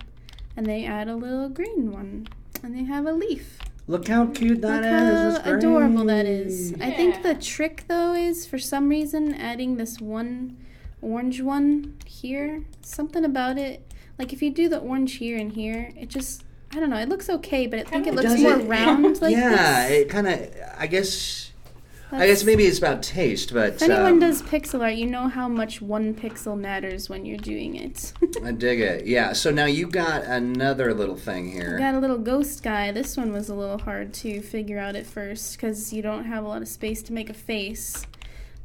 and they add a little green one, and they have a leaf. Look how cute that Look is. how It's great. adorable that is. I think Yeah. the trick though is, for some reason, adding this one orange one here. Something about it, like if you do the orange here and here, it just, I don't know, it looks okay, but I think it Kinda looks does more it- round like Yeah, this. it kind of. I guess. I guess maybe it's about taste, but If anyone does pixel art, you know how much one pixel matters when you're doing it. I dig it. Yeah. So now you got another little thing I here. got a little ghost guy. This one was a little hard to figure out at first because you don't have a lot of space to make a face.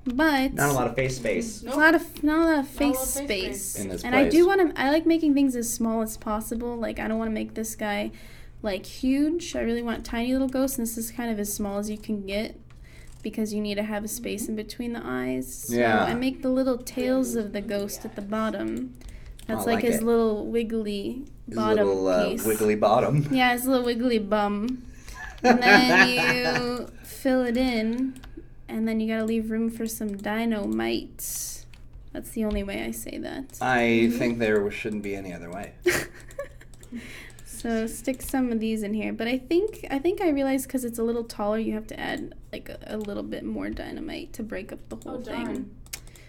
But Not a lot of face space. not a lot of face Not a lot of face space. in this And place. I do want to. I like making things as small as possible. Like I don't want to make this guy like huge. I really want tiny little ghosts, and this is kind of as small as you can get because you need to have a space in between the eyes. So Yeah. I make the little tails of the ghost at the bottom. That's I like like his it. little wiggly His bottom little piece. wiggly bottom. Yeah, his little wiggly bum. And then you fill it in, and then you gotta leave room for some dynamite. That's the only way I say that. I think there shouldn't be any other way. So stick some of these in here, but I think I realized because it's a little taller, you have to add like a little bit more dynamite to break up the whole thing. darn.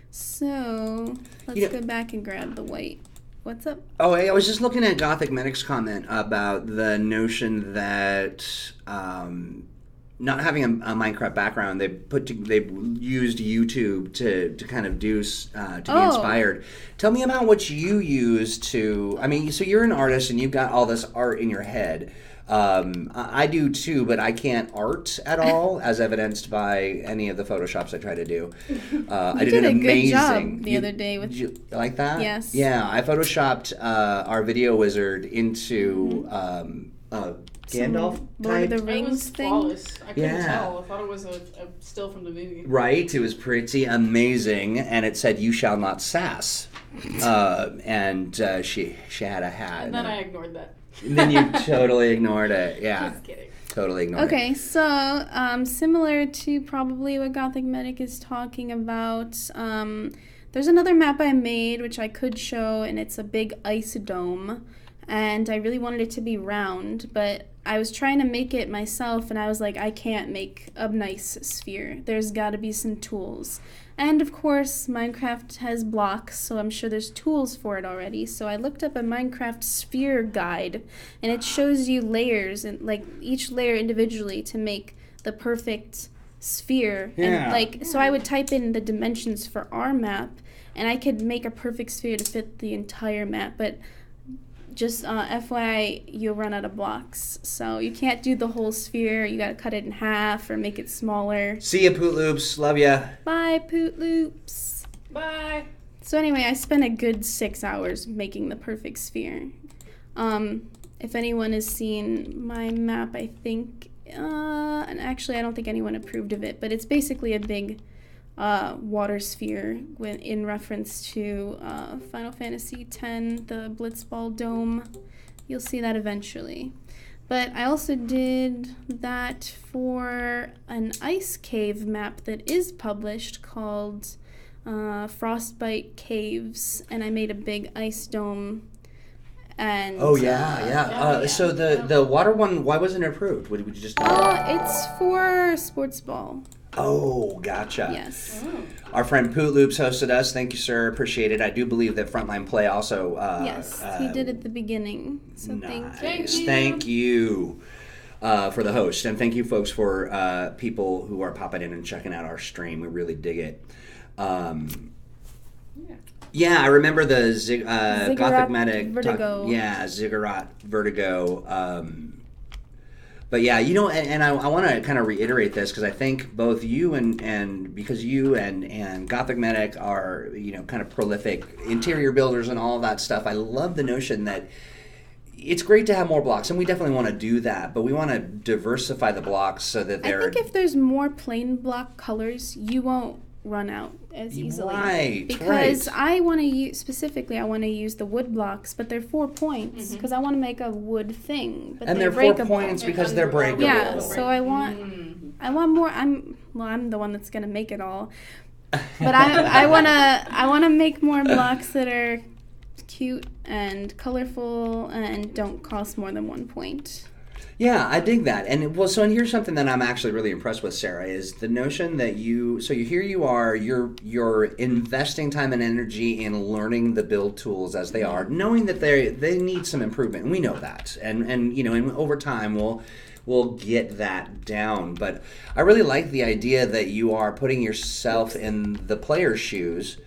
So let's You know- go back and grab the white. What's up? Oh, I was just looking at Gothic Medic's comment about the notion that not having a Minecraft background, they used YouTube to kind of do to be Oh. inspired. Tell me about what you use to. I mean, so you're an artist and you've got all this art in your head. I do too, but I can't art at all, as evidenced by any of the photoshops I try to do. I did did an a good amazing job the other day with- Did you like that? Yes. Yeah, I photoshopped our video wizard into Gandalf Some Lord of type. the Rings It was thing. flawless. I couldn't Yeah. tell. I thought it was a still from the movie. Right, it was pretty amazing, and it said "You shall not sass," and she had a hat. And then I ignored that. And then you totally ignored it. Yeah, Just kidding. totally ignored it. Okay, so similar to probably what Gothic Medic is talking about, there's another map I made which I could show, and it's a big ice dome, and I really wanted it to be round, but I was trying to make it myself, and I was like, I can't make a nice sphere. There's got to be some tools. And of course, Minecraft has blocks, so I'm sure there's tools for it already. So I looked up a Minecraft sphere guide, and it shows you layers, and like each layer individually to make the perfect sphere. Yeah. And like, so I would type in the dimensions for our map, and I could make a perfect sphere to fit the entire map. But just FYI, you'll run out of blocks. So you can't do the whole sphere. You gotta cut it in half or make it smaller. See ya, Poot Loops. Love ya. Bye, Poot Loops. Bye. So anyway, I spent a good 6 hours making the perfect sphere. If anyone has seen my map, I think, and actually I don't think anyone approved of it, but it's basically a big water sphere in reference to Final Fantasy X, the Blitzball Dome. You'll see that eventually. But I also did that for an ice cave map that is published called Frostbite Caves, and I made a big ice dome. And Oh yeah. So the water one, why wasn't it approved? Would you just? it's for sports ball. Oh, gotcha. Yes. Our friend Poot Loops hosted us. Thank you, sir. Appreciate it. I do believe that Frontline Play also. Yes, he did at the beginning. So Nice. thank you. Thank you for the host, and thank you, folks, for people who are popping in and checking out our stream. We really dig it. Yeah, I remember the Ziggurat Gothic Medic. Vertigo. Ziggurat Vertigo. But yeah, you know, and I want to kind of reiterate this because I think both you and because you and Gothic Medic are, you know, kind of prolific interior builders and all of that stuff. I love the notion that it's great to have more blocks, and we definitely want to do that, but we want to diversify the blocks so that I they're... think if there's more plain block colors, you won't run out as easily. Right, because right. I want to use, specifically, I want to use the wood blocks, but they're 4 points, because I want to make a wood thing, but And they're they're 4 breakable. points because they're breakable. Yeah, so I want more. I'm the one that's gonna make it all, but I wanna make more blocks that are cute and colorful and don't cost more than 1 point. Yeah, I dig that. And here's something that I'm actually really impressed with, Sarah, is the notion that you're investing time and energy in learning the build tools as they are, knowing that they need some improvement. And we know that. And you know, and over time we'll will get that down. But I really like the idea that you are putting yourself in the player's shoes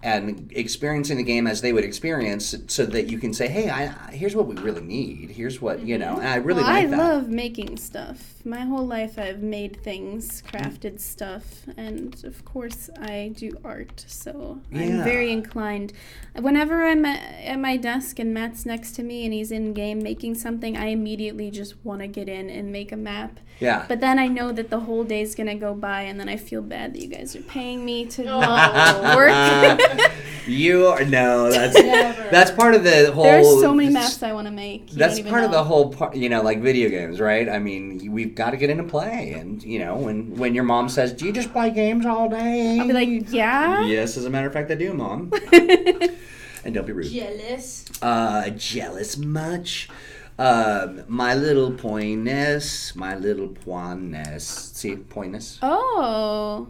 and experiencing the game as they would experience, so that you can say, hey, here's what we really need. Here's what, and I really like that. I love making stuff. My whole life I've made things, crafted stuff, and of course I do art, so I'm very inclined. Whenever I'm at my desk and Matt's next to me and he's in game making something, I immediately just want to get in and make a map. Yeah. But then I know that the whole day's going to go by, and then I feel bad that you guys are paying me to work. That's part of the whole. There's so many maps I want to make. That's part of the whole part, like video games, right? I mean, we've got to get into play, and when your mom says, "Do you just play games all day?" I'll be like, "Yeah." Yes, as a matter of fact, I do, Mom. And don't be rude. Jealous. Jealous much. My little poiness. See, poiness. Oh.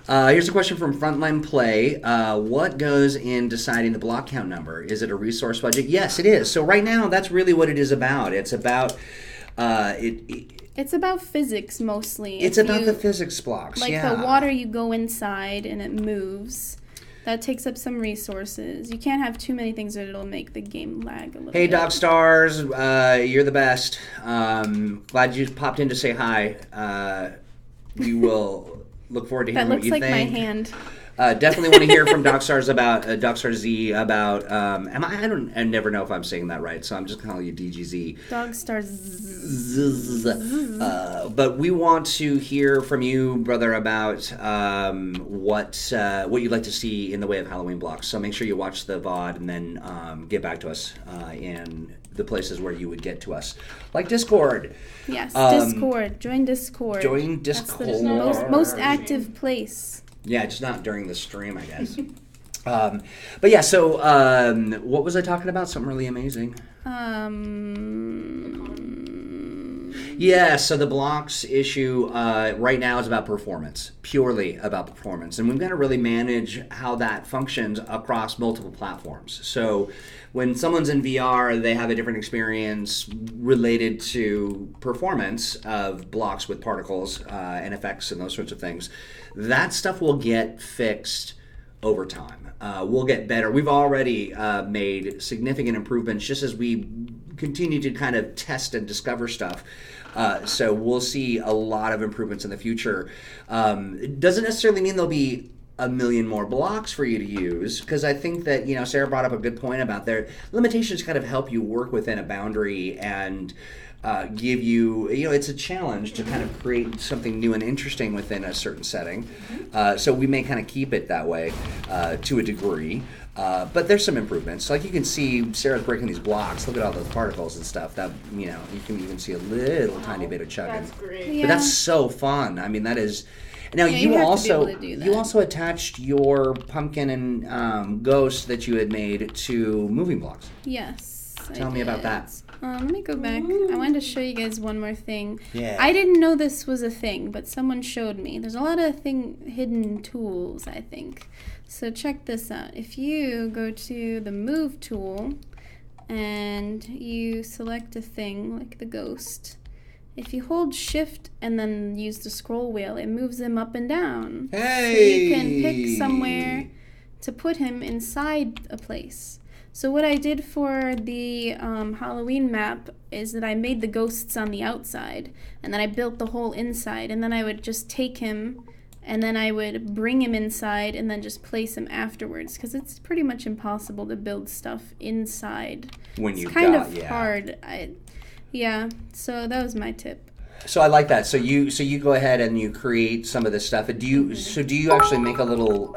Here's a question from Frontline Play. What goes in deciding the block count number? Is it a resource budget? Yes, it is. So right now, that's really what it is about. It's about it's about physics mostly. It's about the physics blocks. Like the water, you go inside and it moves. That takes up some resources. You can't have too many things or it'll make the game lag a little bit. Hey, Dog Stars, you're the best. Glad you popped in to say hi. We will look forward to hearing what you think. That looks like my hand. Definitely want to hear from Dog Stars about Dogstar Z about. I never know if I'm saying that right, so I'm just calling you DGZ. Dogstar Z. But we want to hear from you, brother, about what you'd like to see in the way of Halloween blocks. So make sure you watch the VOD and then get back to us in the places where you would get to us, like Discord. Yes, Discord. Join Discord. Join Discord. That's the most active place. Yeah, just not during the stream, I guess. But yeah, so what was I talking about? Something really amazing. Yeah, so the blocks issue right now is about performance, purely about performance. And we've got to really manage how that functions across multiple platforms. So when someone's in VR, they have a different experience related to performance of blocks with particles and effects and those sorts of things. That stuff will get fixed over time. We'll get better. We've already made significant improvements just as we continue to kind of test and discover stuff. So we'll see a lot of improvements in the future. It doesn't necessarily mean there'll be a million more blocks for you to use, because I think that, Sarah brought up a good point about their limitations kind of help you work within a boundary and give you, it's a challenge to kind of create something new and interesting within a certain setting. So we may kind of keep it that way to a degree. But there's some improvements. Like you can see Sarah's breaking these blocks. Look at all those particles and stuff. That you can even see a little tiny bit of chugging. That's great. Yeah. But that's so fun. I mean, that is. Now you have to be able to do that. you also attached your pumpkin and ghost that you had made to moving blocks. Yes. Tell me about that. Let me go back. I wanted to show you guys one more thing. Yeah. I didn't know this was a thing, but someone showed me. There's a lot of hidden tools, I think. So check this out. If you go to the move tool and you select a thing like the ghost, if you hold shift and then use the scroll wheel, it moves him up and down. Hey! So you can pick somewhere to put him inside a place. So what I did for the Halloween map is that I made the ghosts on the outside, and then I built the whole inside, and then I would just take him, and then I would bring him inside, and then just place him afterwards, because it's pretty much impossible to build stuff inside. It's kind of hard. Yeah, so that was my tip. So I like that. So you go ahead and you create some of this stuff. Do you actually make a little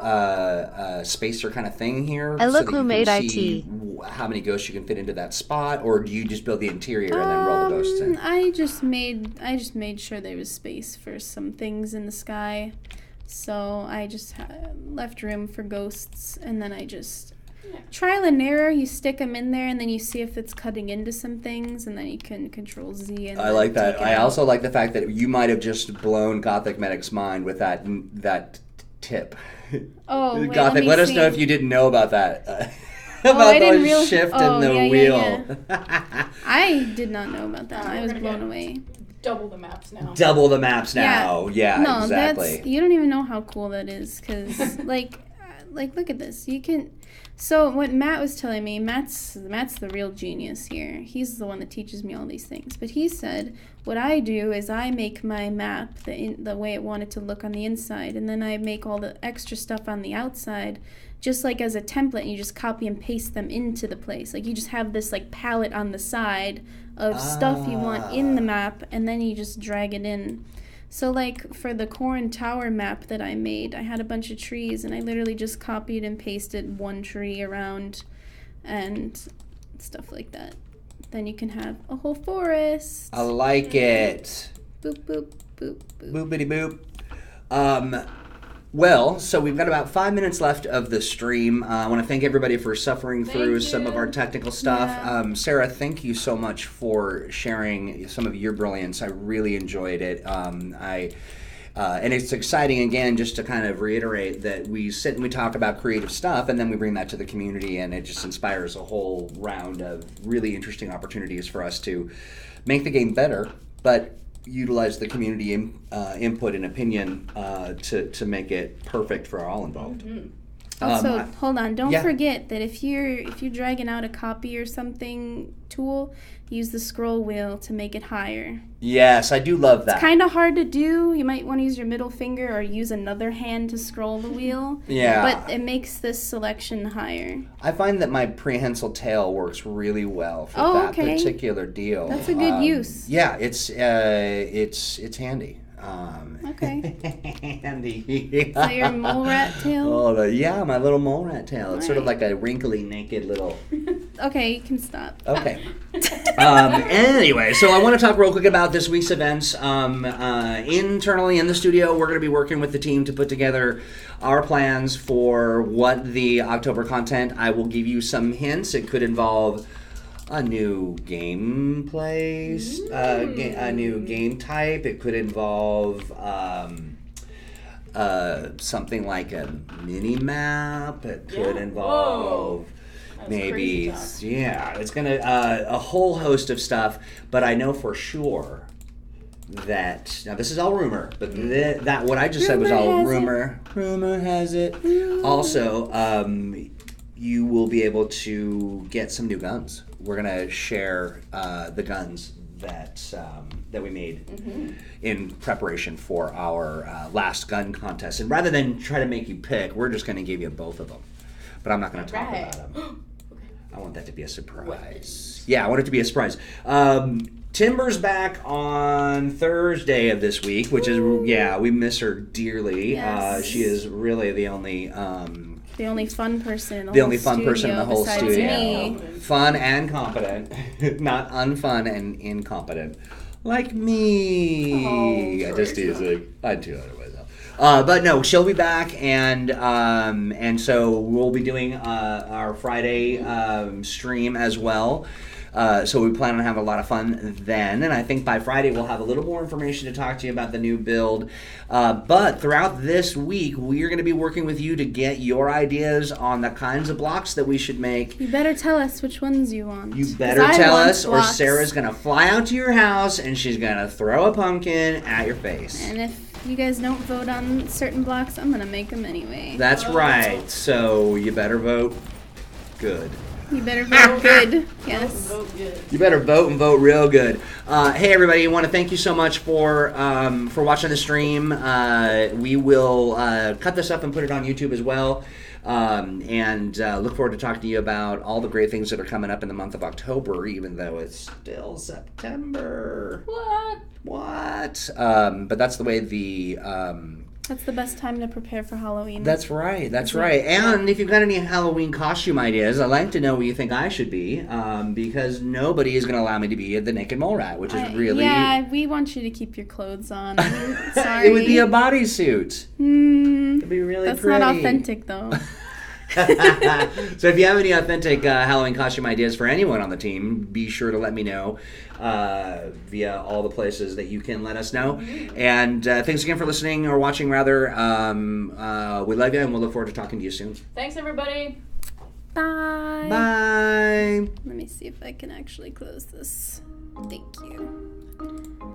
spacer kind of thing here? I look so who made IT. How many ghosts you can fit into that spot, or do you just build the interior and then roll the ghosts in? I just made sure there was space for some things in the sky, so I just left room for ghosts, and then I just trial and error. You stick them in there, and then you see if it's cutting into some things, and then you can Control Z. And I like that. I also like the fact that you might have just blown Gothic Medic's mind with that tip. Oh, wait, Gothic, let us know if you didn't know about that. I didn't shift and the wheel. Yeah. I did not know about that. I was blown away. double the maps now. Double the maps now. Yeah, no, exactly. You don't even know how cool that is, because like look at this. You can. So what Matt was telling me, Matt's the real genius here. He's the one that teaches me all these things. But he said, what I do is I make my map the way I want it to look on the inside, and then I make all the extra stuff on the outside, just like as a template, and you just copy and paste them into the place. Like you just have this like palette on the side of stuff you want in the map, and then you just drag it in. So like for the Corn Tower map that I made, I had a bunch of trees, and I literally just copied and pasted one tree around and stuff like that. Then you can have a whole forest. I like it. Boop, boop, boop, boop. Boopity boop. Well, so we've got about 5 minutes left of the stream. I want to thank everybody for suffering through some of our technical stuff. Yeah. Sarah, thank you so much for sharing some of your brilliance. I really enjoyed it. And it's exciting, again, just to kind of reiterate that we sit and we talk about creative stuff, and then we bring that to the community, and it just inspires a whole round of really interesting opportunities for us to make the game better, but utilize the community input and opinion to make it perfect for all involved. Mm-hmm. Also, hold on. Don't forget that if you're dragging out a copy or something tool, use the scroll wheel to make it higher. Yes, I do love that. It's kind of hard to do. You might want to use your middle finger or use another hand to scroll the wheel. Yeah. But it makes this selection higher. I find that my prehensile tail works really well for that particular deal. That's a good use. Yeah, it's handy. Okay. Handy. So your mole rat tail? Oh, yeah, my little mole rat tail. It's sort of Alright. like a wrinkly, naked little... Okay, you can stop. Okay. Anyway, so I want to talk real quick about this week's events. Internally in the studio, we're going to be working with the team to put together our plans for what the October content. I will give you some hints. It could involve a new gameplay, a new game type. It could involve something like a mini map. It could involve maybe, it's gonna a whole host of stuff. But I know for sure that now this is all rumor, but that what I just said was all rumor. Rumor has it. Also, you will be able to get some new guns. We're gonna share the guns that we made in preparation for our last gun contest. And rather than try to make you pick, we're just gonna give you both of them. But I'm not gonna talk about them. I want that to be a surprise. Yeah, I want it to be a surprise. Timber's back on Thursday of this week, which is we miss her dearly. Yes. She is really the only fun person in the whole studio. The only fun person in the whole besides studio. me. Fun and competent. Not unfun and incompetent. Like me. I just teasing. I do it myself. But no, she'll be back, and so we'll be doing our Friday stream as well. So we plan on having a lot of fun then, and I think by Friday we'll have a little more information to talk to you about the new build. But throughout this week, we are going to be working with you to get your ideas on the kinds of blocks that we should make. You better tell us which ones you want. You better tell us, or Sarah's going to fly out to your house and she's going to throw a pumpkin at your face. And if you guys don't vote on certain blocks, I'm going to make them anyway. That's right. So you better vote good. You better vote good. Yes. Vote good. You better vote and vote real good. Hey everybody, I want to thank you so much for watching the stream. We will cut this up and put it on YouTube as well. And look forward to talking to you about all the great things that are coming up in the month of October, even though it's still September. What? But that's the way That's the best time to prepare for Halloween. That's right. And if you've got any Halloween costume ideas, I'd like to know what you think I should be, because nobody is going to allow me to be the Naked Mole Rat, which is really... Yeah, we want you to keep your clothes on. Sorry. It would be a bodysuit. It'd be really That's pretty. not authentic, though. So if you have any authentic Halloween costume ideas for anyone on the team, be sure to let me know via all the places that you can let us know. And thanks again for listening, or watching rather. We love you, and we'll look forward to talking to you soon. Thanks, everybody. Bye. Bye. Let me see if I can actually close this. Thank you.